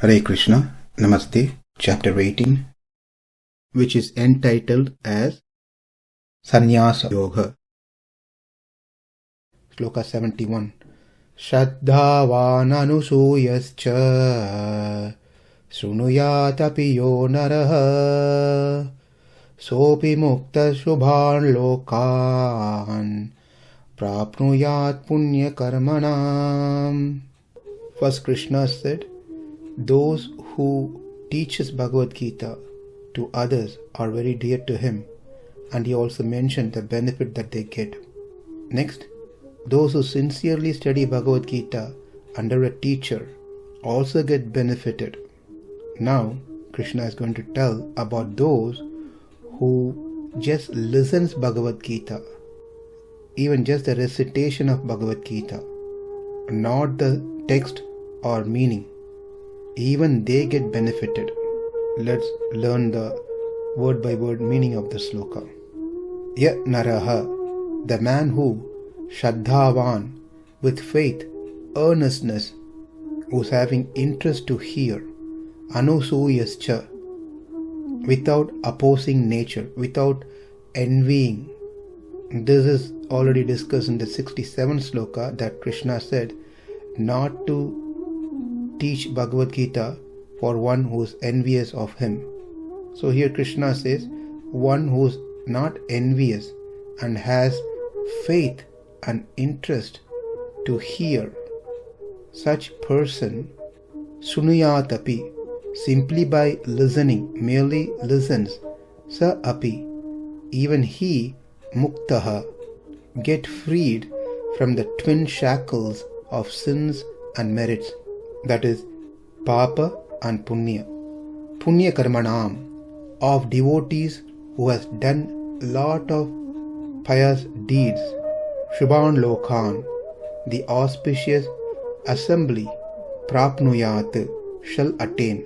Hare Krishna, Namaste, Chapter 18, which is entitled as Sannyasa Yoga. Sloka 71. śraddhāvān anasūyaś śṛṇuyād piyo naraḥ sopi muktaḥ śubhāḻ lokān prāpnuyāt puṇya-karmaṇām. First Krishna said, those who teaches Bhagavad Gita to others are very dear to him, and he also mentioned the benefit that they get. Next, those who sincerely study Bhagavad Gita under a teacher also get benefited. Now, Krishna is going to tell about those who just listens Bhagavad Gita, even just the recitation of Bhagavad Gita, not the text or meaning. Even they get benefited. Let's learn the word by word meaning of the sloka. Ya naraḥ, the man who, śraddhāvān, with faith, earnestness, who's having interest to hear, anasūyaś, without opposing nature, without envying. This is already discussed in the 67th sloka that Krishna said not to teach Bhagavad Gita for one who is envious of him. So here Krishna says, one who is not envious and has faith and interest to hear, such person, śṛṇuyād, simply by listening, merely listens, sa api, even he, muktaḥ, get freed from the twin shackles of sins and merits, that is, pāpa and puṇya. Puṇya-karmaṇām, of devotees who has done lot of pious deeds. śubhāḻ lokān, the auspicious assembly, prāpnuyāt, shall attain.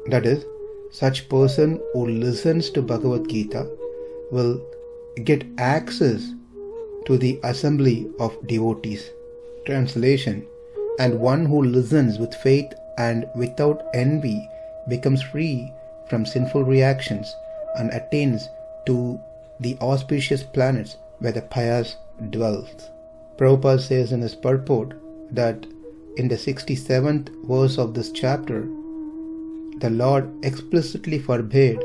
That is, such person who listens to Bhagavad Gita will get access to the assembly of devotees. Translation: and one who listens with faith and without envy becomes free from sinful reactions and attains to the auspicious planets where the pious dwells. Prabhupada says in his purport that in the 67th verse of this chapter, the Lord explicitly forbade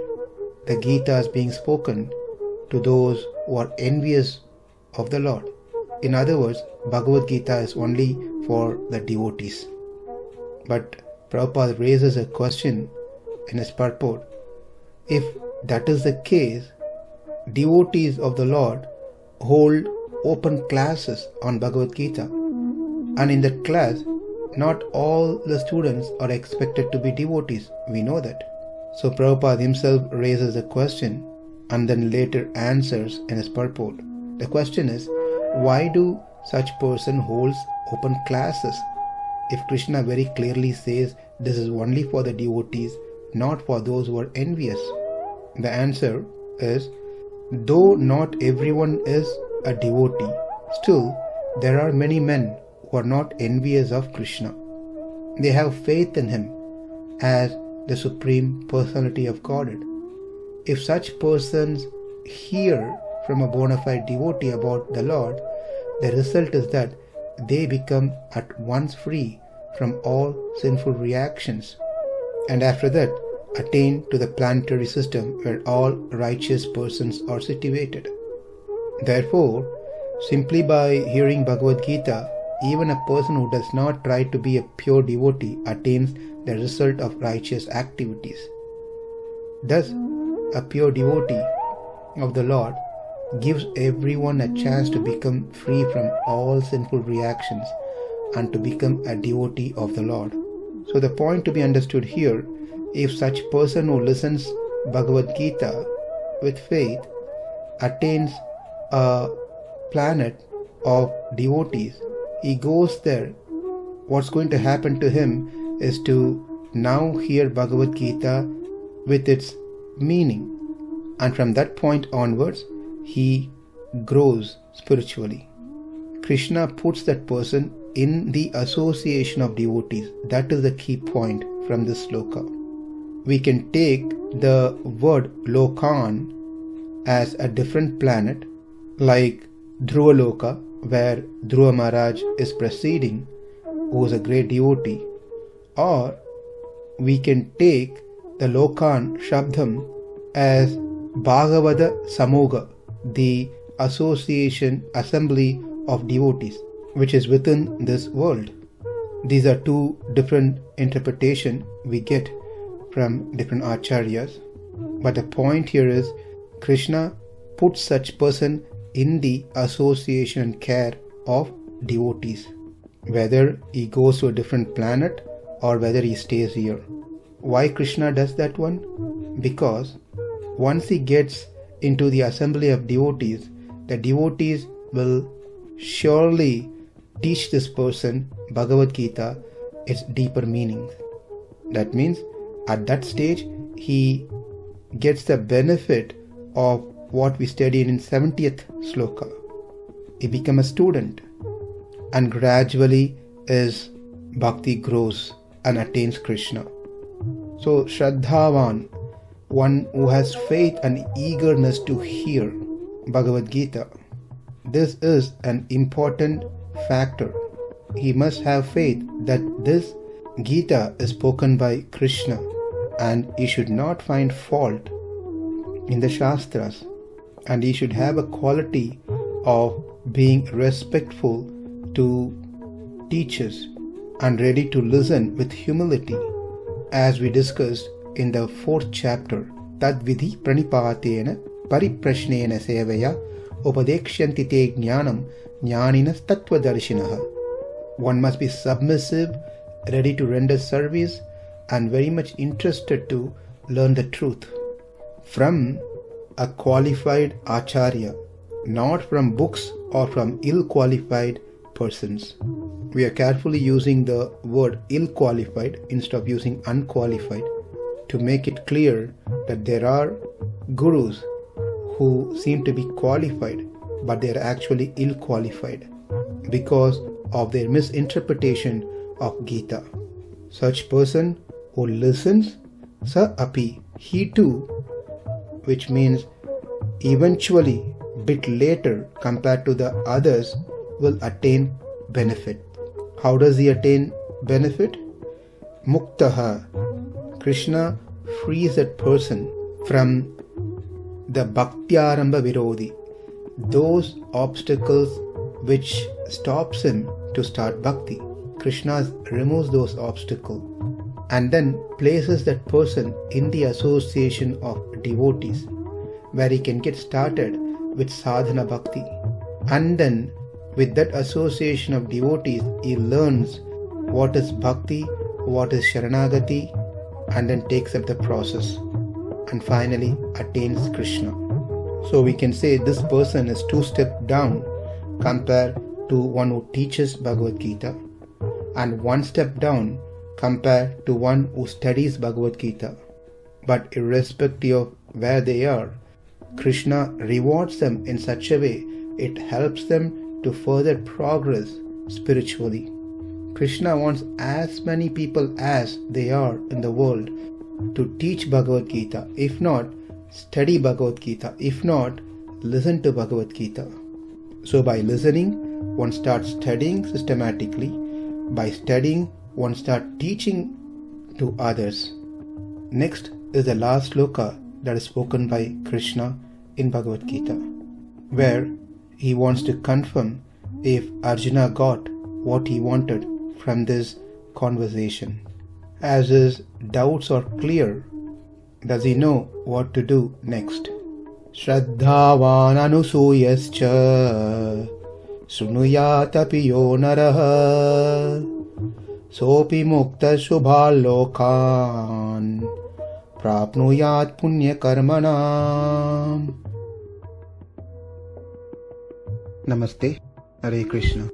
the Gita as being spoken to those who are envious of the Lord. In other words, Bhagavad Gita is only for the devotees. But Prabhupada raises a question in his purport. If that is the case, devotees of the Lord hold open classes on Bhagavad Gita, and in that class, not all the students are expected to be devotees. We know that. So Prabhupada himself raises a question and then later answers in his purport. The question is, why do such person holds open classes if Krishna very clearly says this is only for the devotees, not for those who are envious? The answer is, though not everyone is a devotee, still there are many men who are not envious of Krishna. They have faith in him as the Supreme Personality of Godhead. If such persons hear from a bona fide devotee about the Lord, the result is that they become at once free from all sinful reactions, and after that attain to the planetary system where all righteous persons are situated. Therefore, simply by hearing Bhagavad Gita, even a person who does not try to be a pure devotee attains the result of righteous activities. Thus, a pure devotee of the Lord gives everyone a chance to become free from all sinful reactions and to become a devotee of the Lord. So the point to be understood here, if such person who listens Bhagavad Gita with faith attains a planet of devotees, he goes there. What's going to happen to him is to now hear Bhagavad Gita with its meaning, and from that point onwards he grows spiritually. Krishna puts that person in the association of devotees. That is the key point from this sloka. We can take the word lokān as a different planet, like Loka, where Dhruva Maharaj is proceeding, who is a great devotee. Or we can take the lokān shabdam as Bhagavada Samoga, the association, assembly of devotees, which is within this world. These are two different interpretations we get from different acharyas. But the point here is, Krishna puts such person in the association and care of devotees, whether he goes to a different planet or whether he stays here. Why Krishna does that one? Because once he gets into the assembly of devotees, the devotees will surely teach this person Bhagavad Gita, its deeper meanings. That means at that stage he gets the benefit of what we studied in 70th sloka. He becomes a student, and gradually his bhakti grows and attains Krishna. So śraddhāvān, one who has faith and eagerness to hear Bhagavad Gita. This is an important factor. He must have faith that this Gita is spoken by Krishna, and he should not find fault in the Shastras, and he should have a quality of being respectful to teachers and ready to listen with humility, as we discussed in the 4th chapter. Tad vidhi pranipātena pariprashnena sevaya upadekshanti te jnanam jnaninas tattvadarshinaha. One must be submissive, ready to render service, and very much interested to learn the truth from a qualified acharya, not from books or from ill-qualified persons. We are carefully using the word ill-qualified instead of using unqualified to make it clear that there are gurus who seem to be qualified, but they are actually ill-qualified because of their misinterpretation of Gita. Such person who listens, sa api, he too, which means eventually, bit later compared to the others, will attain benefit. How does he attain benefit? Muktaḥ. Krishna frees that person from the bhaktyārambha virodhi, those obstacles which stops him to start bhakti. Krishna removes those obstacles and then places that person in the association of devotees, where he can get started with sadhana bhakti. And then with that association of devotees, he learns what is bhakti, what is sharanagati, and then takes up the process and finally attains Krishna. So we can say this person is 2 steps down compared to one who teaches Bhagavad Gita, and 1 step down compared to one who studies Bhagavad Gita. But irrespective of where they are, Krishna rewards them in such a way it helps them to further progress spiritually. Krishna wants as many people as they are in the world to teach Bhagavad Gita, if not study Bhagavad Gita, if not listen to Bhagavad Gita. So by listening, one starts studying systematically. By studying, one starts teaching to others. Next is the last sloka that is spoken by Krishna in Bhagavad Gita, where he wants to confirm if Arjuna got what he wanted from this conversation. As his doubts are clear, does he know what to do next? śraddhāvān anasūyaś śṛṇuyād piyo naraḥ sopi muktaḥ śubhāḻ lokān prāpnuyāt puṇya-karmaṇām. Namaste. Hare Krishna.